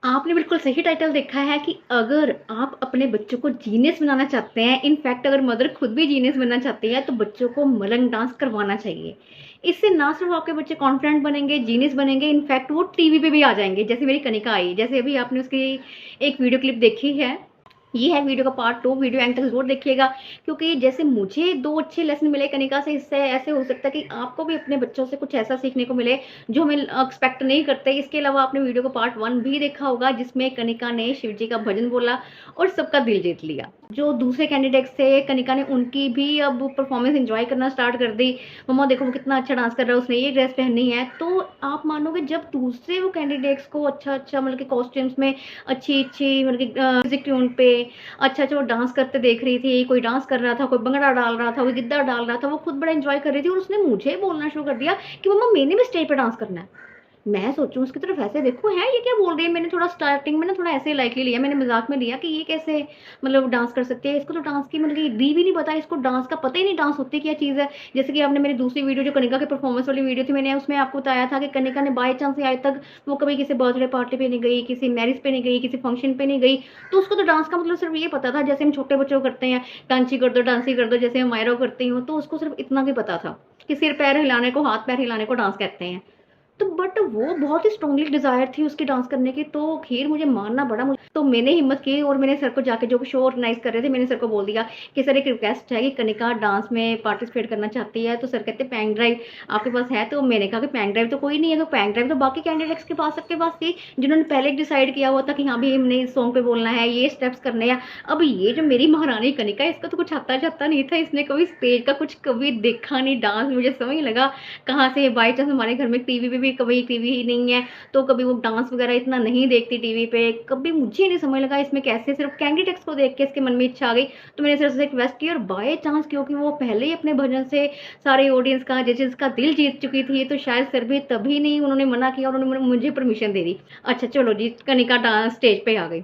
आपने बिल्कुल सही टाइटल देखा है कि अगर आप अपने बच्चों को जीनियस बनाना चाहते हैं, इनफैक्ट अगर मदर खुद भी जीनियस बनना चाहती है, तो बच्चों को मलंग डांस करवाना चाहिए। इससे ना सिर्फ आपके बच्चे कॉन्फिडेंट बनेंगे, जीनियस बनेंगे, इनफैक्ट वो टीवी पे भी आ जाएंगे। जैसे मेरी कनिका आई, जैसे अभी आपने उसकी एक वीडियो क्लिप देखी है, ये है वीडियो का पार्ट 2। वीडियो एंड तक जरूर देखिएगा, क्योंकि जैसे मुझे 2 अच्छे लेसन मिले कनिका से, इससे ऐसे हो सकता है कि आपको भी अपने बच्चों से कुछ ऐसा सीखने को मिले जो हम एक्सपेक्ट नहीं करते। इसके अलावा आपने वीडियो का पार्ट 1 भी देखा होगा, जिसमें कनिका ने शिव जी का भजन बोला और सबका दिल जीत लिया। जो दूसरे कैंडिडेट्स थे, कनिका ने उनकी भी अब परफॉर्मेंस एंजॉय करना स्टार्ट कर दी। मम्मा देखो वो कितना अच्छा डांस कर रहा है, उसने ये ड्रेस पहनी है। तो आप मानोगे, जब दूसरे वो कैंडिडेट्स को अच्छा अच्छा मतलब कि कॉस्ट्यूम्स में अच्छी अच्छी मतलब कि म्यूजिक ट्यून पे अच्छा वो डांस करते देख रही थी, कोई डांस कर रहा था, कोई भंगड़ा डाल रहा था, कोई गिद्दा डाल रहा था, वो खुद बड़ा एंजॉय कर रही थी और उसने मुझे बोलना शुरू कर दिया कि मम्मा मैंने भी स्टेज पे डांस करना है। मैं सोचूं उसकी तरफ ऐसे देखो, है ये क्या बोल रही है। मैंने थोड़ा स्टार्टिंग में ना थोड़ा ऐसे लाइटली लिया, मैंने मजाक में लिया कि ये कैसे मतलब डांस कर सकती है, इसको तो डांस की मतलब कि डी भी नहीं पता, इसको डांस का पता ही नहीं डांस होती क्या चीज़ है। जैसे कि आपने मेरी दूसरी वीडियो जो कनिका के परफॉर्मेंस वाली वीडियो थी, मैंने उसमें आपको बताया था कि कनिका ने बाई चांस आज तक वो कभी किसी बर्थडे पार्टी पे नहीं गई, किसी मैरिज पे नहीं गई, किसी फंक्शन पे नहीं गई। तो उसको तो डांस का मतलब सिर्फ ये पता था, जैसे हम छोटे बच्चों को करते हैं डांसी कर दो डांसी कर दो, जैसे हम मायरा करती हूँ, तो उसको सिर्फ इतना भी पता था कि सिर पैर हिलाने को, हाथ पैर हिलाने को डांस कहते हैं। तो बट वो बहुत ही स्ट्रांगली डिजायर थी उसकी डांस करने की, तो खैर मुझे मानना पड़ा। मुझे तो मैंने हिम्मत की और मैंने सर को जाके, जो शो ऑर्गेनाइज कर रहे थे, मैंने सर को बोल दिया कि सर एक रिक्वेस्ट है कि कनिका डांस में पार्टिसिपेट करना चाहती है। तो सर कहते पैंग ड्राइव आपके पास है? तो मैंने कहा कि पैंग ड्राइव तो कोई नहीं है। तो पैंग ड्राइव तो बाकी कैंडिडेट्स के पास, सबके पास थी, जिन्होंने पहले डिसाइड किया हुआ था कि हाँ भी हमने इस सॉन्ग पे बोलना है, ये स्टेप्स करने हैं। अब ये जो मेरी महारानी कनिका, इसका तो कुछ आता जाता नहीं था, इसने कभी स्टेज का कुछ कभी देखा नहीं, डांस मुझे समझ लगा कहाँ से। बाई चांस हमारे घर में टीवी पे भी कभी टीवी ही नहीं है, तो कभी वो डांस वगैरह इतना नहीं देखती टीवी पे। कभी मुझे नहीं समझ लगा इसमें कैसे, सिर्फ कैंडिडेट्स को देख के इसके मन में इच्छा आ गई। तो मैंने सर से रिक्वेस्ट की और बाय चांस क्योंकि वो पहले ही अपने भजन से सारे ऑडियंस का, जजेस का दिल जीत चुकी थी, तो शायद सर भी तभी नहीं उन्होंने मना किया और उन्होंने मुझे परमिशन दे दी। अच्छा चलो जी, कनिका डांस स्टेज पे आ गई।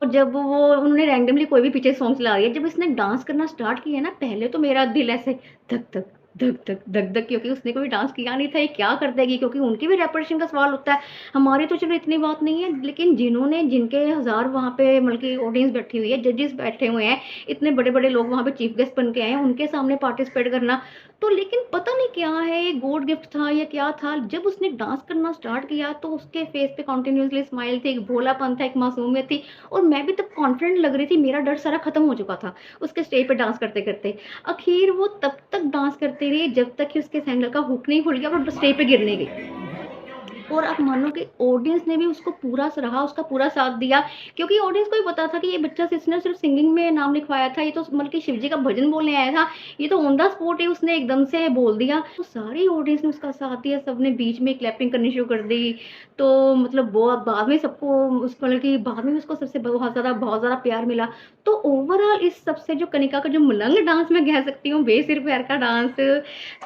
जब वो उन्होंने रैंडमली कोई भी पीछे सॉन्ग चला दिया, जब इसने डांस करना स्टार्ट किया ना, पहले तो मेरा दिल ऐसे धक धक धक धक धक धक, क्योंकि उसने कोई डांस किया नहीं था, ये क्या कर देगी, क्योंकि उनकी भी रेपुटेशन का सवाल होता है। हमारी तो चलो इतनी बात नहीं है, लेकिन जिन्होंने, जिनके हजार वहाँ पे मतलब की ऑडियंस बैठी हुई है, जजेस बैठे हुए हैं, इतने बड़े बड़े लोग वहाँ पे चीफ गेस्ट बन के आए हैं, उनके सामने पार्टिसिपेट करना, तो लेकिन पता नहीं क्या है, ये गॉड गिफ्ट था या क्या था। जब उसने डांस करना स्टार्ट किया तो उसके फेस पे कॉन्टिन्यूसली स्माइल थी, एक भोलापन था, एक मासूमियत थी, और मैं भी तब कॉन्फिडेंट लग रही थी, मेरा डर सारा खत्म हो चुका था उसके स्टेज पे डांस करते करते। आखिर वो तब तक डांस करती रही जब तक कि उसके सैंडल का हुक नहीं खुल गया और स्टेज पे गिरने गई। और आप मानो कि ऑडियंस ने भी उसको पूरा सराहा, उसका पूरा साथ दिया, क्योंकि ऑडियंस को भी पता था कि ये बच्चा इसने सिर्फ सिंगिंग में नाम लिखवाया था, ये तो मतलब कि शिवजी का भजन बोलने आया था, ये तो ऑन द स्पॉट ही उसने एकदम से बोल दिया। तो सारी ऑडियंस ने उसका साथ दिया, सबने बीच में क्लैपिंग करनी शुरू कर दी। तो मतलब वो बाद में सबको उसको मतलब कि बाद में उसको सबसे बहुत ज़्यादा प्यार मिला। तो ओवरऑल इस सबसे जो कनिका का जो मलंग डांस मैं कह सकती हूँ, बेसिर पैर का डांस,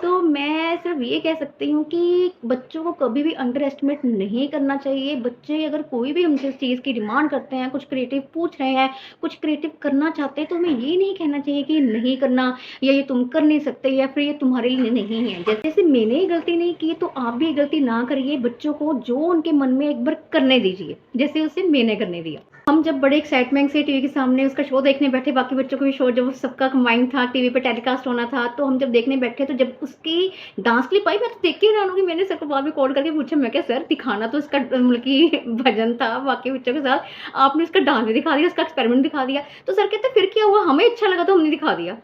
तो मैं सिर्फ ये कह सकती हूँ कि बच्चों को कभी भी अंडर एस्टिमेट नहीं करना चाहिए। बच्चे अगर कोई भी हमसे इस चीज़ की डिमांड करते हैं, कुछ क्रिएटिव पूछ रहे हैं, कुछ क्रिएटिव करना चाहते हैं, तो हमें ये नहीं कहना चाहिए कि नहीं करना या ये तुम कर नहीं सकते या फिर ये तुम्हारे लिए नहीं है। जैसे मैंने ये गलती नहीं की तो आप भी ये गलती ना करिए। बच्चों को जो उनके मन में एक बार करने दीजिए, जैसे उसे मैंने करने दिया। हम जब बड़े एक्साइटमेंट से टीवी के सामने उसका शो देखने बैठे, बाकी बच्चों को भी शो जब सबका कंबाइन था, टीवी पे टेलीकास्ट होना था, तो हम जब देखने बैठे तो जब उसकी डांस क्लिप आई, मैं तो देख के हैरान हो गई। मैंने सर को बाद में कॉल करके पूछा, मैं क्या सर दिखाना तो इसका मतलब कि भजन था बाकी बच्चों के साथ, आपने उसका डांस भी दिखा दिया, उसका एक्सपेरिमेंट दिखा दिया। तो सर कहते फिर क्या हुआ, हमें अच्छा लगा तो हमने दिखा दिया।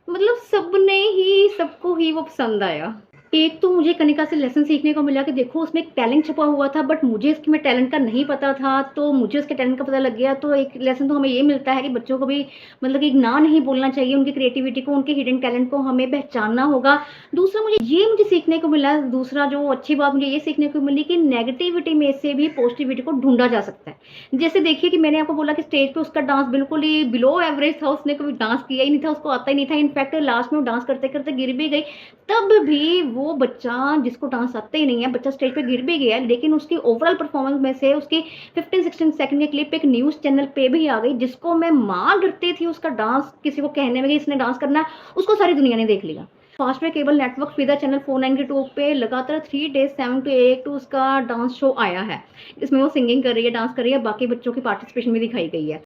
मतलब सबने ही, सबको ही वो पसंद आया। एक तो मुझे कनिका से लेसन सीखने को मिला कि देखो उसमें एक टैलेंट छुपा हुआ था, बट मुझे इसके में टैलेंट का नहीं पता था, तो मुझे उसके टैलेंट का पता लग गया। तो एक लेसन तो हमें ये मिलता है कि बच्चों को भी मतलब कि ना नहीं बोलना चाहिए, उनकी क्रिएटिविटी को, उनके हिडन टैलेंट को हमें पहचानना होगा। दूसरा मुझे सीखने को मिला, दूसरा जो अच्छी बात मुझे ये सीखने को मिली कि नेगेटिविटी में से भी पॉजिटिविटी को ढूंढा जा सकता है। जैसे देखिए कि मैंने आपको बोला कि स्टेज पे उसका डांस बिल्कुल ही बिलो एवरेज था, उसने कभी डांस किया ही नहीं था, उसको आता ही नहीं था। इनफैक्ट लास्ट में वो डांस करते करते गिर भी गई, तब भी वो बच्चा जिसको डांस आता ही नहीं है, बच्चा स्टेज पे गिर भी गया, लेकिन उसकी ओवरऑल परफॉर्मेंस में से उसकी 15-16 सेकंड की क्लिप एक न्यूज़ चैनल पे भी आ गई, जिसको मैं मार डरती थी उसका डांस किसी को कहने में कि इसने डांस करना है, उसको सारी दुनिया ने देख लिया। फास्ट वे केबल नेटवर्क फिदा चैनल 492 पे लगातार 3 डेज 7 to 8 उसका डांस शो आया है। इसमें वो सिंगिंग कर रही है, डांस कर रही है, बाकी बच्चों की पार्टिसिपेशन भी दिखाई गई है।